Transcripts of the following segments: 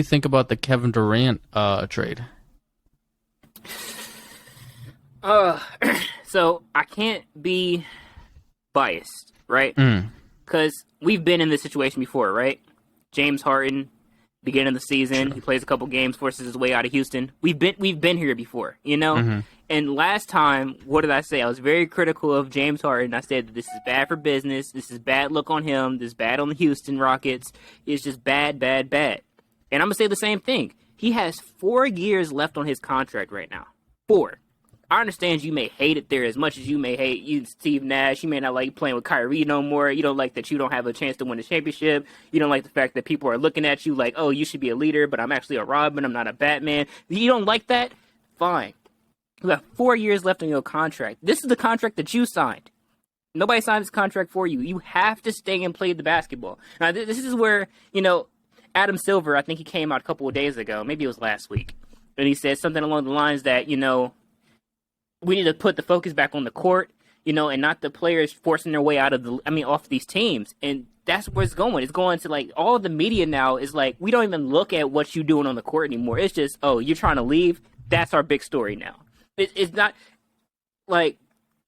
you think about the Kevin Durant trade? Uh, so I can't be biased, right? Mm, Because we've been in this situation before, right? James Harden, beginning of the season, he sure. plays a couple games, forces his way out of Houston. We've been here before, you know. Hmm. And last time, what did I say? I was very critical of James Harden. I said that this is bad for business. This is bad look on him. This is bad on the Houston Rockets. It's just bad, bad, bad. And I'm gonna say the same thing. He has 4 years left on his contract right now. Four. I understand you may hate it there as much as you may hate you, Steve Nash. You may not like playing with Kyrie no more. You don't like that you don't have a chance to win a championship. You don't like the fact that people are looking at you like, oh, you should be a leader, but I'm actually a Robin. I'm not a Batman. You don't like that? Fine. You have 4 years left on your contract. This is the contract that you signed. Nobody signed this contract for you. You have to stay and play the basketball. Now, this is where, Adam Silver, I think he came out a couple of days ago. Maybe it was last week. And he said something along the lines that, we need to put the focus back on the court, and not the players forcing their way off these teams. And that's where it's going. It's going to like all the media now is like, we don't even look at what you're doing on the court anymore. It's just, oh, you're trying to leave. That's our big story now. It's not like,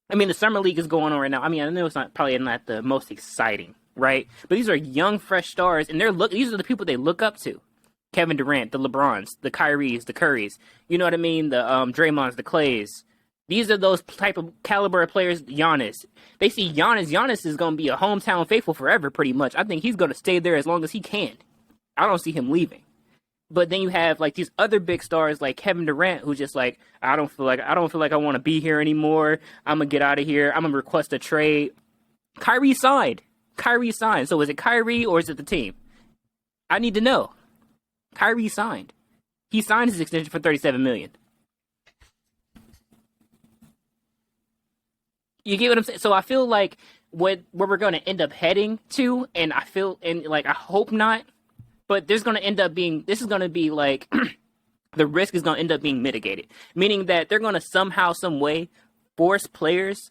the summer league is going on right now. I know it's probably not the most exciting, right? But these are young, fresh stars, and these are the people they look up to. Kevin Durant, the LeBrons, the Kyries, the Currys. You know what I mean? The Draymonds, the Clays. These are those type of caliber of players. Giannis. They see Giannis. Giannis is going to be a hometown faithful forever, pretty much. I think he's going to stay there as long as he can. I don't see him leaving. But then you have like these other big stars like Kevin Durant, who's just like, I don't feel like I want to be here anymore. I'm gonna get out of here. I'm gonna request a trade. Kyrie signed. So is it Kyrie or is it the team? I need to know. Kyrie signed. He signed his extension for $37 million. You get what I'm saying? So I feel like where we're going to end up heading to, and I hope not, but this is going to be like, the risk is going to end up being mitigated. Meaning that they're going to somehow, some way force players,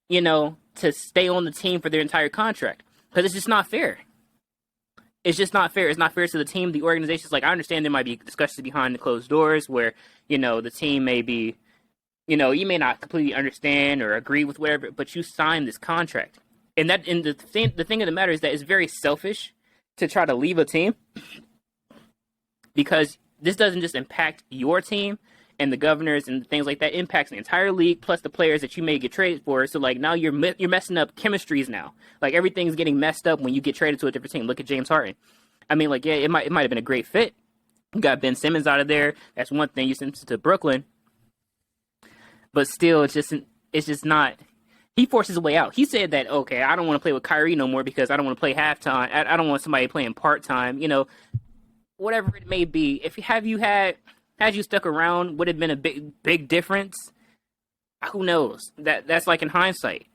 to stay on the team for their entire contract. Because it's just not fair. It's just not fair. It's not fair to the team, the organizations. Like, I understand there might be discussions behind the closed doors where, the team may be, you may not completely understand or agree with whatever, but you signed this contract. And the thing of the matter is that it's very selfish to try to leave a team, because this doesn't just impact your team and the governors and things like that. It impacts the entire league plus the players that you may get traded for. So like now you're messing up chemistries now. Like everything's getting messed up when you get traded to a different team. Look at James Harden. Yeah, it might have been a great fit. You got Ben Simmons out of there. That's one thing. You sent him to Brooklyn, but still, it's just not. He forced his way out. He said that, okay, I don't want to play with Kyrie no more because I don't want to play halftime. I don't want somebody playing part-time, whatever it may be. Had you stuck around, would have been a big difference. Who knows? That's like in hindsight.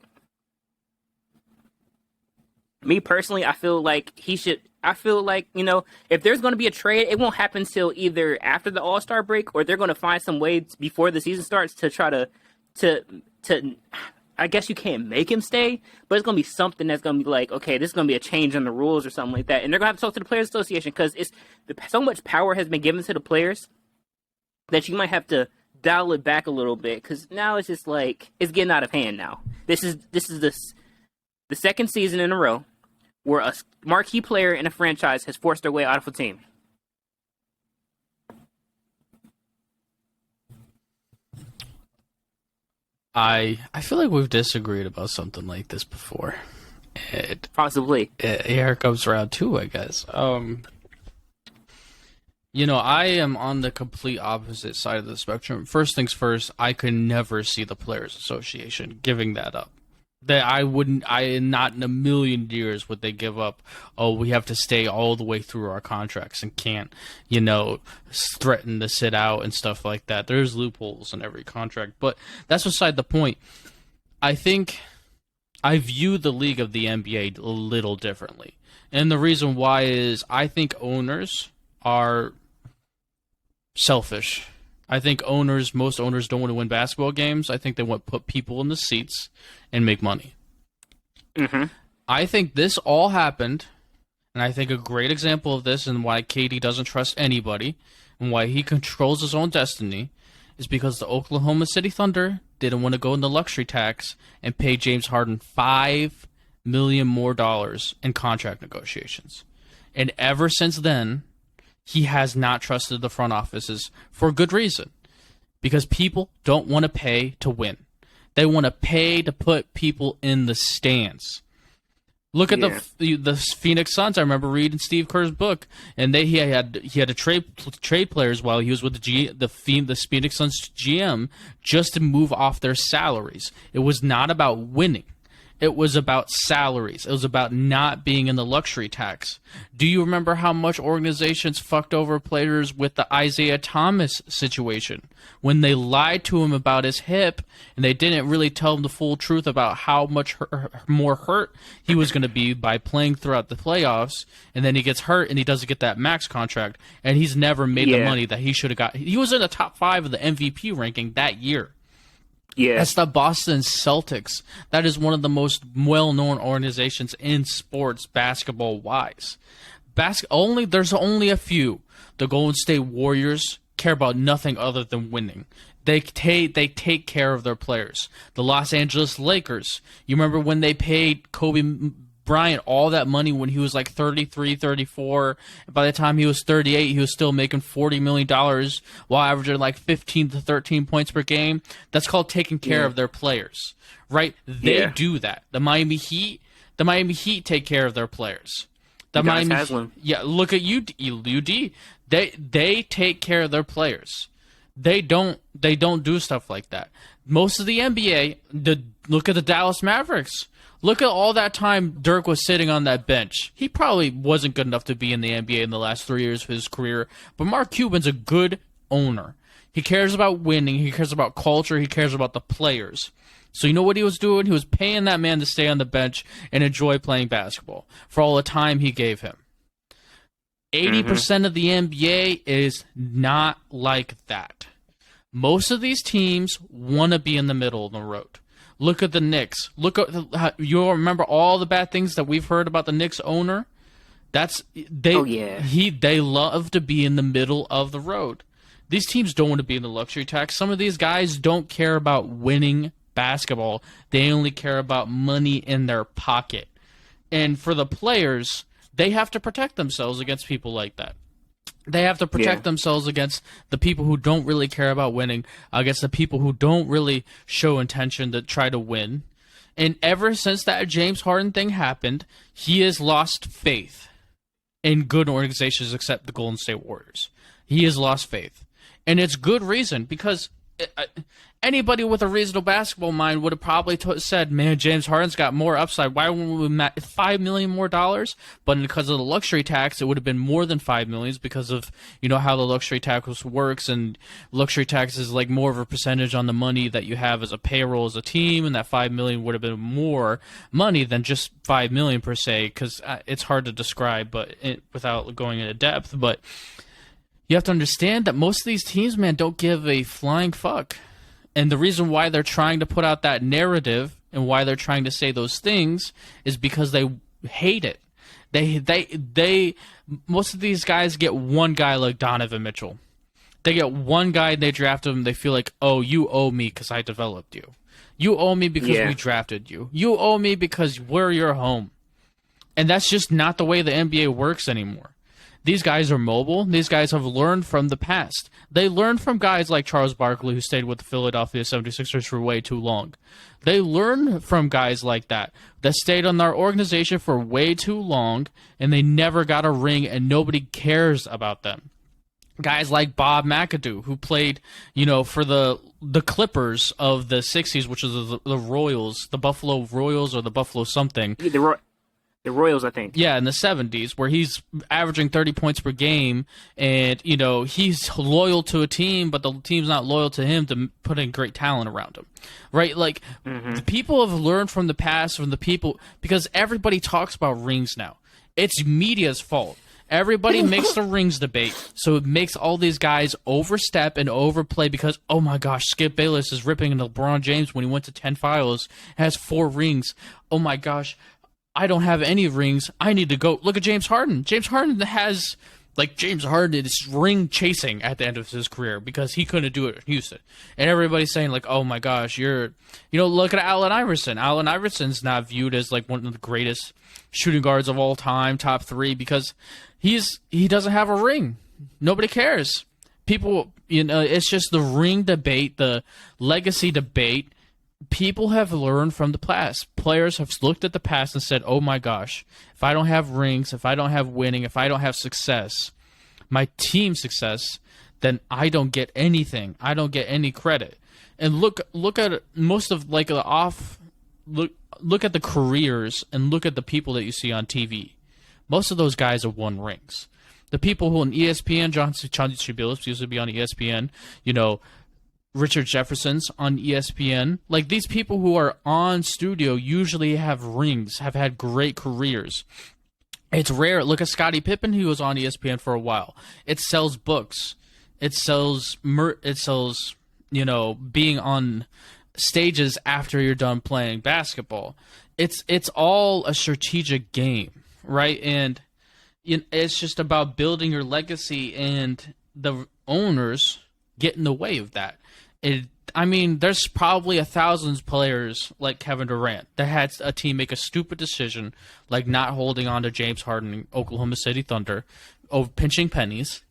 Me personally, I feel like if there's going to be a trade, it won't happen till either after the All-Star break, or they're going to find some way before the season starts to try to I guess you can't make him stay, but it's going to be something that's going to be like, okay, this is going to be a change in the rules or something like that. And they're going to have to talk to the Players Association, because so much power has been given to the players that you might have to dial it back a little bit, because now it's just like, it's getting out of hand now. This is the second season in a row where a marquee player in a franchise has forced their way out of a team. I feel like we've disagreed about something like this before. Possibly. Here it comes around too, I guess. I am on the complete opposite side of the spectrum. First things first, I could never see the Players Association giving that up. Not in a million years would they give up, oh, we have to stay all the way through our contracts and can't, threaten to sit out and stuff like that. There's loopholes in every contract, but that's beside the point. I think I view the league of the NBA a little differently. And the reason why is I think owners are selfish. I think most owners don't want to win basketball games. I think they want to put people in the seats and make money. Mm-hmm. I think this all happened And I think a great example of this and why KD doesn't trust anybody and why he controls his own destiny is because the Oklahoma City Thunder didn't want to go into luxury tax and pay James Harden $5 million more in contract negotiations. And ever since then, he has not trusted the front offices for good reason. Because people don't want to pay to win. They want to pay to put people in the stands. Look at the Phoenix Suns. I remember reading Steve Kerr's book, and he had to trade players while he was with the Phoenix Suns GM just to move off their salaries. It was not about winning. It was about salaries. It was about not being in the luxury tax. Do you remember how much organizations fucked over players with the Isaiah Thomas situation? When they lied to him about his hip and they didn't really tell him the full truth about how much more hurt he was going to be by playing throughout the playoffs, and then he gets hurt and he doesn't get that max contract, and he's never made the money that he should have got. He was in the top 5 of the MVP ranking that year. Yeah. That's the Boston Celtics. That is one of the most well-known organizations in sports, basketball-wise. There's only a few. The Golden State Warriors care about nothing other than winning. They take care of their players. The Los Angeles Lakers. You remember when they paid Kobe Bryant all that money when he was like 33, 34. By the time he was 38, he was still making $40 million while averaging like 15 to 13 points per game. That's called taking care of their players, right? They do that. The Miami Heat take care of their players. Look at UD. They take care of their players. They don't do stuff like that. Most of the NBA, look at the Dallas Mavericks. Look at all that time Dirk was sitting on that bench. He probably wasn't good enough to be in the NBA in the last 3 years of his career, but Mark Cuban's a good owner. He cares about winning. He cares about culture. He cares about the players. So you know what he was doing? He was paying that man to stay on the bench and enjoy playing basketball for all the time he gave him. 80% of the NBA is not like that. Most of these teams want to be in the middle of the road. Look at the Knicks. You'll remember all the bad things that we've heard about the Knicks owner. They love to be in the middle of the road. These teams don't want to be in the luxury tax. Some of these guys don't care about winning basketball. They only care about money in their pocket. And for the players, they have to protect themselves against people like that. They have to protect themselves against the people who don't really care about winning, against the people who don't really show intention to try to win. And ever since that James Harden thing happened, he has lost faith in good organizations except the Golden State Warriors. He has lost faith. And it's good reason, because anybody with a reasonable basketball mind would have probably said, man, James Harden's got more upside. Why wouldn't we $5 million more? But because of the luxury tax, it would have been more than $5 million because of, how the luxury tax works. And luxury tax is like more of a percentage on the money that you have as a payroll as a team. And that $5 million would have been more money than just $5 million per se, because it's hard to describe without going into depth. But you have to understand that most of these teams, man, don't give a flying fuck. And the reason why they're trying to put out that narrative and why they're trying to say those things is because they hate it. They most of these guys get one guy like Donovan Mitchell. They get one guy and they draft him. They feel like, oh, you owe me because I developed you. You owe me because we drafted you. You owe me because we're your home. And that's just not the way the NBA works anymore. These guys are mobile. These guys have learned from the past. They learned from guys like Charles Barkley, who stayed with the Philadelphia 76ers for way too long. They learn from guys like that stayed on their organization for way too long, and they never got a ring, and nobody cares about them. Guys like Bob McAdoo, who played, for the Clippers of the 60s, which is the Royals, the Buffalo Royals or the Buffalo something. The Royals, I think. Yeah, in the 70s, where he's averaging 30 points per game, and, he's loyal to a team, but the team's not loyal to him to put in great talent around him, right? Like, the people have learned from the past, from the people, because everybody talks about rings now. It's media's fault. Everybody makes the rings debate, so it makes all these guys overstep and overplay because, oh my gosh, Skip Bayless is ripping into LeBron James when he went to 10 finals, has 4 rings. Oh my gosh. I don't have any rings. I need to go. Look at James Harden. James Harden has, like, James Harden is ring chasing at the end of his career because he couldn't do it in Houston. And everybody's saying, like, oh my gosh, look at Allen Iverson. Allen Iverson's not viewed as, like, one of the greatest shooting guards of all time, top 3, because he doesn't have a ring. Nobody cares. People, it's just the ring debate, the legacy debate. People have learned from the past. Players have looked at the past and said, oh my gosh, if I don't have rings, if I don't have winning, if I don't have success, my team success, then I don't get anything. I don't get any credit. And look at most of, like, look at the careers and look at the people that you see on TV. Most of those guys have won rings. The people who on ESPN, Chauncey Billups used to be on ESPN, Richard Jefferson's on ESPN. Like, these people who are on studio usually have rings, have had great careers. It's rare. Look at Scottie Pippen, who was on ESPN for a while. It sells books. It sells, being on stages after you're done playing basketball. It's all a strategic game, right? And it's just about building your legacy, and the owners get in the way of that. There's probably 1,000 players like Kevin Durant that had a team make a stupid decision, like not holding on to James Harden, Oklahoma City Thunder, over pinching pennies,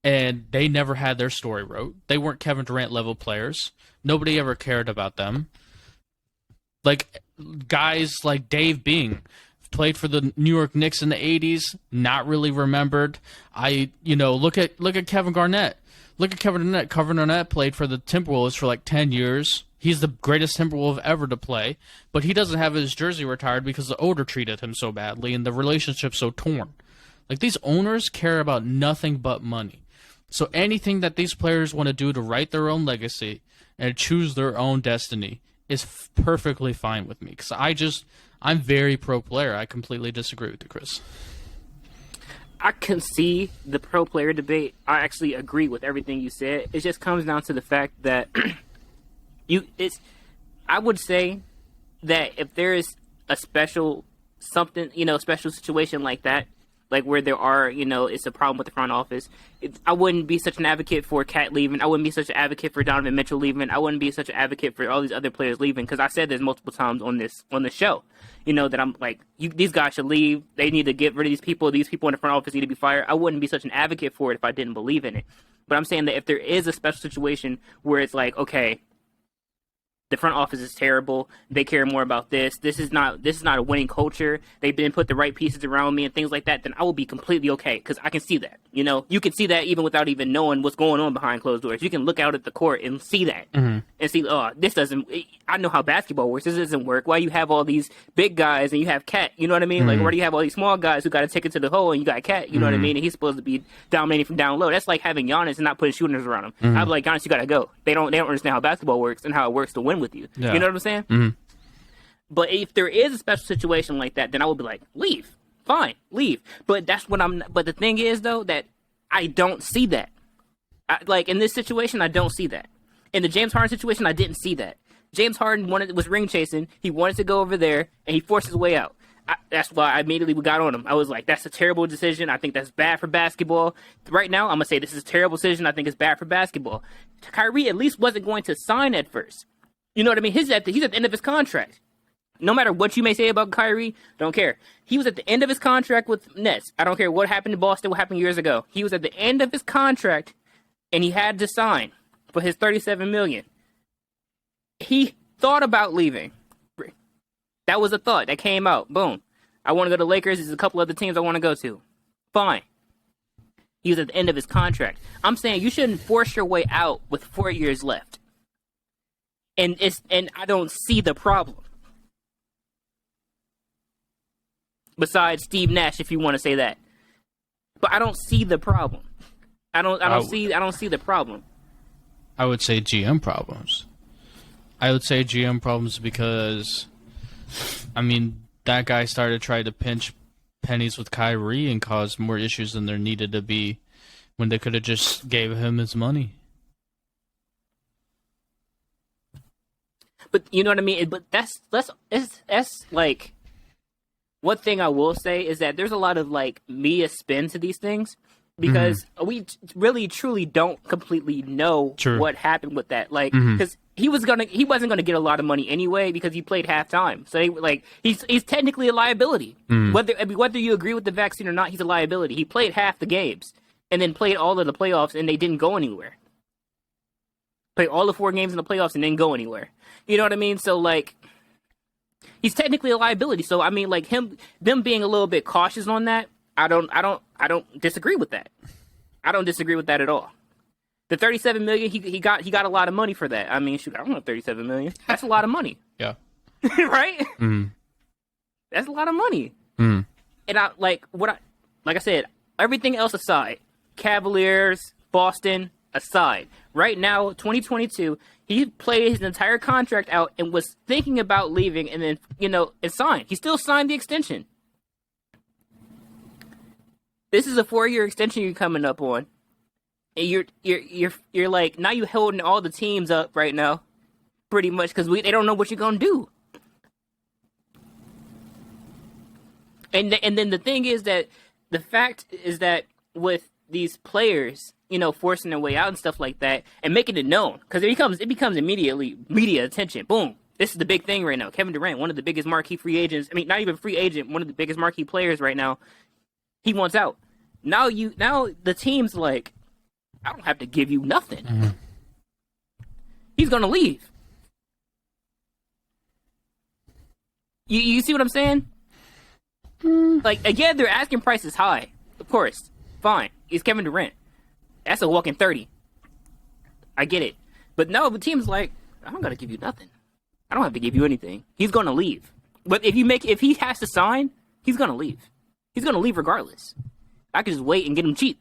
and they never had their story wrote. They weren't Kevin Durant level players. Nobody ever cared about them. Like, guys like Dave Bing played for the New York Knicks in the 80s, not really remembered. Look at Kevin Garnett. Look at Kevin Garnett. Kevin Garnett played for the Timberwolves for like 10 years. He's the greatest Timberwolf ever to play, but he doesn't have his jersey retired because the owner treated him so badly and the relationship's so torn. Like, these owners care about nothing but money. So anything that these players want to do to write their own legacy and choose their own destiny is perfectly fine with me, because I'm very pro player. I completely disagree with you, Chris. I can see the pro player debate. I actually agree with everything you said. It just comes down to the fact that I would say that if there is a special situation like that, like where there are, it's a problem with the front office, I wouldn't be such an advocate for Cat leaving. I wouldn't be such an advocate for Donovan Mitchell leaving. I wouldn't be such an advocate for all these other players leaving, because I said this multiple times on this show, that I'm like, these guys should leave. They need to get rid of these people. These people in the front office need to be fired. I wouldn't be such an advocate for it if I didn't believe in it. But I'm saying that if there is a special situation where it's like, okay, the front office is terrible. They care more about this. This is not a winning culture. They didn't put the right pieces around me and things like that. Then I will be completely okay, because I can see that. You can see that even without even knowing what's going on behind closed doors. You can look out at the court and see that, and see, oh, this doesn't. I know how basketball works. This doesn't work. Why you have all these big guys and you have Cat? You know what I mean? Like, why do you have all these small guys who got to take it to the hole and you got Cat? You know what I mean? And he's supposed to be dominating from down low. That's like having Giannis and not putting shooters around him. I'd be like, Giannis, you got to go. They don't understand how basketball works and how it works to win with you. Yeah. You know what I'm saying? But if there is a special situation like that, then I would be like, leave. Fine, leave. But but the thing is, though, that I don't see that. Like, in this situation, I don't see that. In the James Harden situation, I didn't see that. James Harden was ring chasing. He wanted to go over there, and he forced his way out. That's why I immediately got on him. I was like, that's a terrible decision. I think that's bad for basketball. Right now, I'm going to say this is a terrible decision. I think it's bad for basketball. Kyrie at least wasn't going to sign at first. You know what I mean? He's at the end of his contract. No matter what you may say about Kyrie, don't care. He was at the end of his contract with Nets. I don't care what happened in Boston, what happened years ago. He was at the end of his contract, and he had to sign for his $37 million. He thought about leaving. That was a thought that came out. Boom. I want to go to Lakers. There's a couple other teams I want to go to. Fine. He was at the end of his contract. I'm saying you shouldn't force your way out with 4 years left. And I don't see the problem. Besides Steve Nash, if you want to say that. But I don't see the problem. I don't see the problem. I would say GM problems. I would say GM problems because, that guy started trying to pinch pennies with Kyrie and caused more issues than there needed to be when they could have just gave him his money. But you know what I mean? But that's like, one thing I will say is that there's a lot of like media spin to these things because we really truly don't completely know True. what happened with that. Like, because he wasn't gonna get a lot of money anyway because he played halftime. So he's technically a liability. Whether you agree with the vaccine or not, he's a liability. He played half the games and then played all of the playoffs and they didn't go anywhere. Played all the 4 games in the playoffs and didn't go anywhere. You know what I mean? So like, he's technically a liability. So I mean, like them being a little bit cautious on that, I don't disagree with that. I don't disagree with that at all. The $37 million, he got a lot of money for that. I mean, shoot, I don't know, $37 million. That's a lot of money. Yeah. Right? Mm. That's a lot of money. Mm. And like I said, everything else aside, Cavaliers, Boston aside, right now, 2022, he played his entire contract out and was thinking about leaving, and then and signed. He still signed the extension. This is a 4-year extension you're coming up on, and you're like, now you holding all the teams up right now, pretty much, because they don't know what you're gonna do. And then the thing is that the fact is that with these players, forcing their way out and stuff like that, and making it known, because it becomes immediately media attention. Boom. This is the big thing right now. Kevin Durant, one of the biggest marquee free agents. I mean, not even free agent, one of the biggest marquee players right now. He wants out. Now the team's like, I don't have to give you nothing. Mm-hmm. He's gonna leave. You see what I'm saying? Like, again, their asking price is high. Of course. Fine. He's Kevin Durant. That's a walking 30. I get it. But no, the team's like, I don't gotta give you nothing. I don't have to give you anything. He's gonna leave. But if he has to sign, he's gonna leave. He's gonna leave regardless. I could just wait and get him cheap.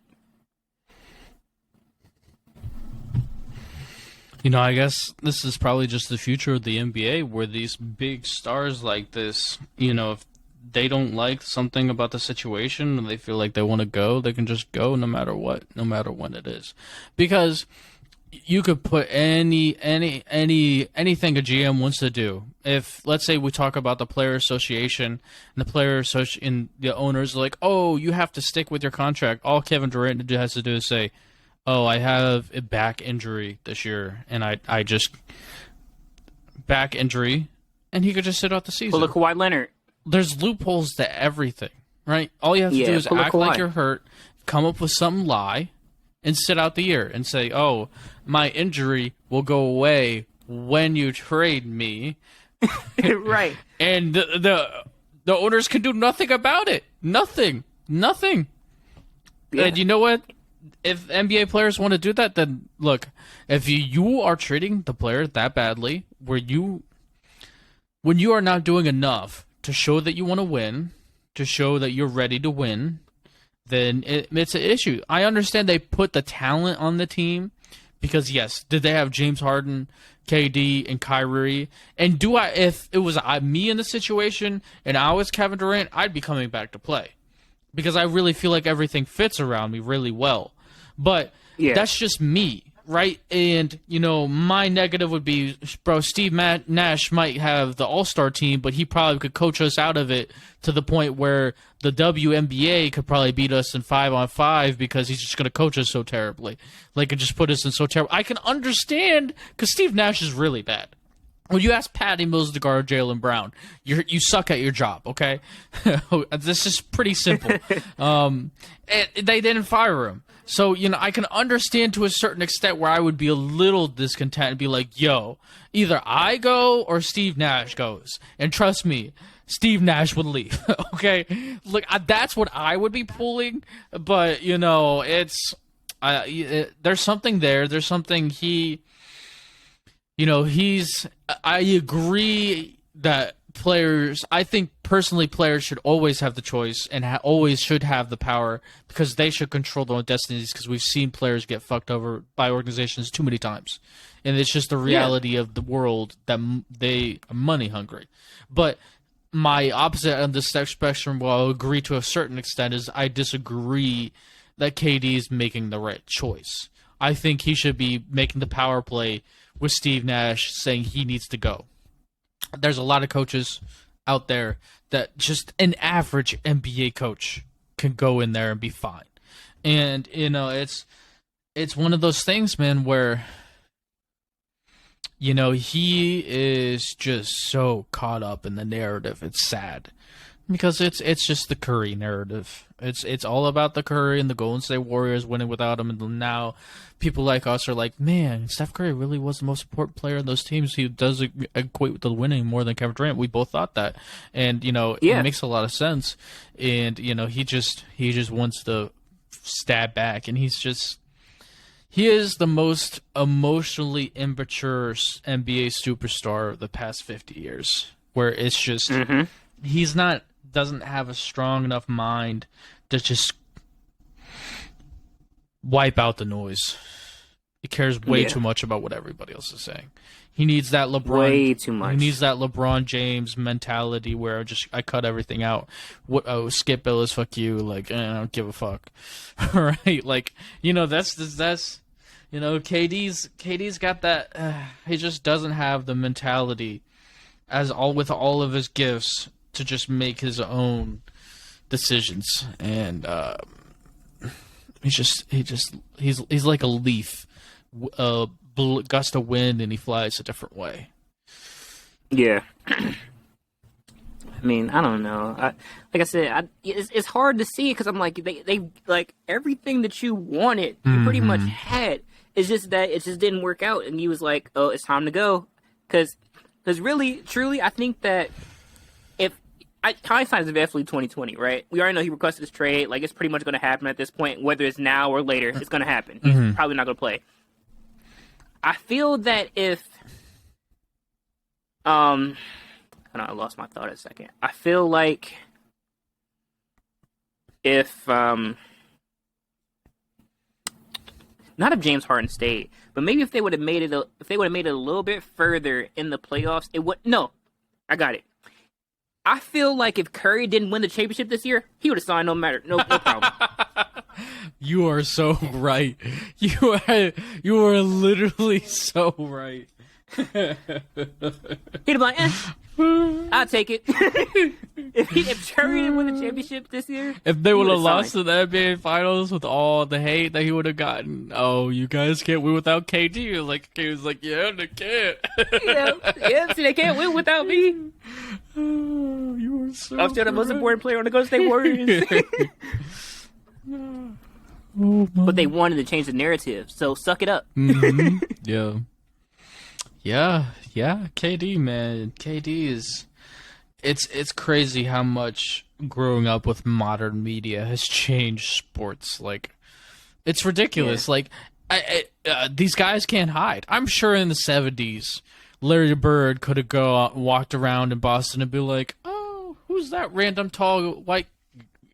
I guess this is probably just the future of the NBA, where these big stars like this, if they don't like something about the situation and they feel like they want to go, they can just go no matter what, no matter when it is. Because you could put anything a GM wants to do. If, let's say, we talk about the player association, and the owners are like, oh, you have to stick with your contract. All Kevin Durant has to do is say, oh, I have a back injury this year, and I just back injury, and he could just sit out the season. Pull a Kawhi Leonard. There's loopholes to everything, right? All you have to do is act like you're hurt, come up with some lie, and sit out the year and say, oh, my injury will go away when you trade me. Right. And the owners can do nothing about it. Nothing. Yeah. And you know what? If NBA players want to do that, then look, if you are treating the player that badly, when you are not doing enough to show that you want to win, to show that you're ready to win, then it's an issue. I understand they put the talent on the team because, yes, did they have James Harden, KD, and Kyrie? And if it was me in the situation and I was Kevin Durant, I'd be coming back to play because I really feel like everything fits around me really well. But that's just me, right? And, my negative would be, bro, Steve Nash might have the all-star team, but he probably could coach us out of it to the point where the WNBA could probably beat us in 5-on-5 because he's just going to coach us so terribly. Like, and just put us in so terrible. I can understand because Steve Nash is really bad. When you ask Patty Mills to guard Jaylen Brown, you suck at your job, okay? This is pretty simple. And they didn't fire him. So, I can understand to a certain extent where I would be a little discontent and be like, yo, either I go or Steve Nash goes. And trust me, Steve Nash would leave, okay? Look, that's what I would be pulling. But, it's there's something there. There's something I agree that I think personally players should always have the choice and always should have the power because they should control their own destinies because we've seen players get fucked over by organizations too many times. And it's just the reality of the world that they are money hungry. But my opposite on the spectrum, well, I'll agree to a certain extent, is I disagree that KD is making the right choice. I think he should be making the power play with Steve Nash saying he needs to go. There's a lot of coaches out there that just an average NBA coach can go in there and be fine. And it's one of those things, man, where he is just so caught up in the narrative. It's sad because it's just the Curry narrative. It's all about the Curry and the Golden State Warriors winning without him, and now people like us are like, man, Steph Curry really was the most important player in those teams. He does equate with the winning more than Kevin Durant. We both thought that, and it makes a lot of sense. And he just wants to stab back, and he is the most emotionally immature NBA superstar of the past 50 years. Where it's just doesn't have a strong enough mind to just wipe out the noise. He cares way too much about what everybody else is saying. He needs that LeBron. Way too much. He needs that LeBron James mentality where I cut everything out. Skip Bayless, fuck you. Like, I don't give a fuck. Right? Like, that's. KD's got that. He just doesn't have the mentality, with all of his gifts, to just make his own decisions. And he's like a leaf, gust of wind, and he flies a different way. Yeah. I mean, I don't know. Like I said, it's hard to see because I'm like, they like everything that you wanted, you pretty much had. It's just that it just didn't work out, and he was like, "Oh, it's time to go." Because really, truly, I think that hindsight is definitely 2020, right? We already know he requested his trade. Like, it's pretty much going to happen at this point, whether it's now or later. It's going to happen. He's probably not going to play. I feel that if hold on, I lost my thought a second. I feel like if not if James Harden stayed, but maybe if they would have made it a little bit further in the playoffs, it would. No, I got it. I feel like if Curry didn't win the championship this year, he would have signed no problem. You are so right. You are literally so right. He'd be like, I'll take it. if Curry didn't win the championship this year, if they would have lost to the NBA Finals with all the hate that he would have gotten, oh, you guys can't win without KD. Like, he was like, yeah, they can't. See, they can't win without me. Oh, you are so I'm still the most important player on the Golden State Warriors. But they wanted to change the narrative, so suck it up. Yeah, KD, man. KD is... It's crazy how much growing up with modern media has changed sports. Like, it's ridiculous. Yeah. Like, these guys can't hide. I'm sure in the 70s, Larry Bird could have walked around in Boston and be like, oh, who's that random tall white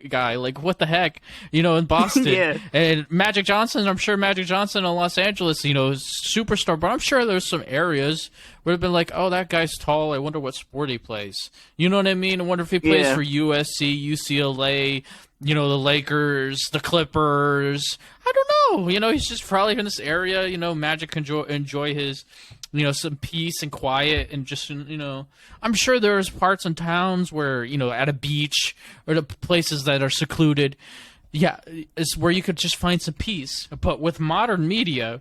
guy? Like, what the heck? In Boston. Yeah. And Magic Johnson, I'm sure Magic Johnson in Los Angeles, superstar, but I'm sure there's some areas where it'd been like, oh, that guy's tall. I wonder what sport he plays. You know what I mean? I wonder if he plays for USC, UCLA, the Lakers, the Clippers. I don't know. He's just probably in this area. Magic can enjoy his, some peace and quiet and just, I'm sure there's parts in towns where, at a beach or the places that are secluded. Yeah, it's where you could just find some peace. But with modern media,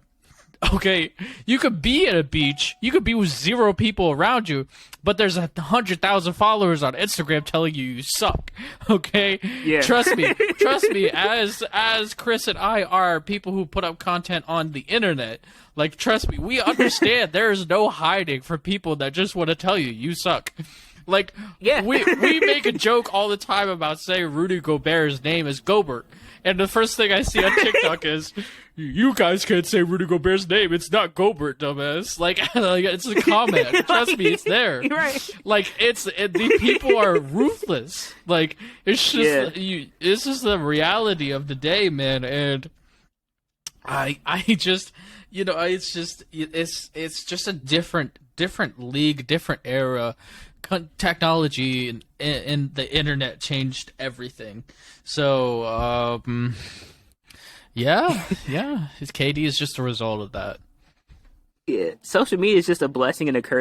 okay, you could be at a beach, you could be with 0 people around you, but there's 100,000 followers on Instagram telling you suck. Okay, yeah. Trust me. As Chris and I are people who put up content on the internet, like, trust me, we understand there is no hiding for people that just want to tell you suck. Like, we make a joke all the time about saying Rudy Gobert's name is Gobert. And the first thing I see on TikTok is, you guys can't say Rudy Gobert's name. It's not Gobert, dumbass. Like it's a comment. Trust me, it's there. You're right. Like, the people are ruthless. Like, it's just, it's just the reality of the day, man. And I just, it's just a different league, different era. Technology and the internet changed everything. So, his KD is just a result of that. Yeah, social media is just a blessing and a curse.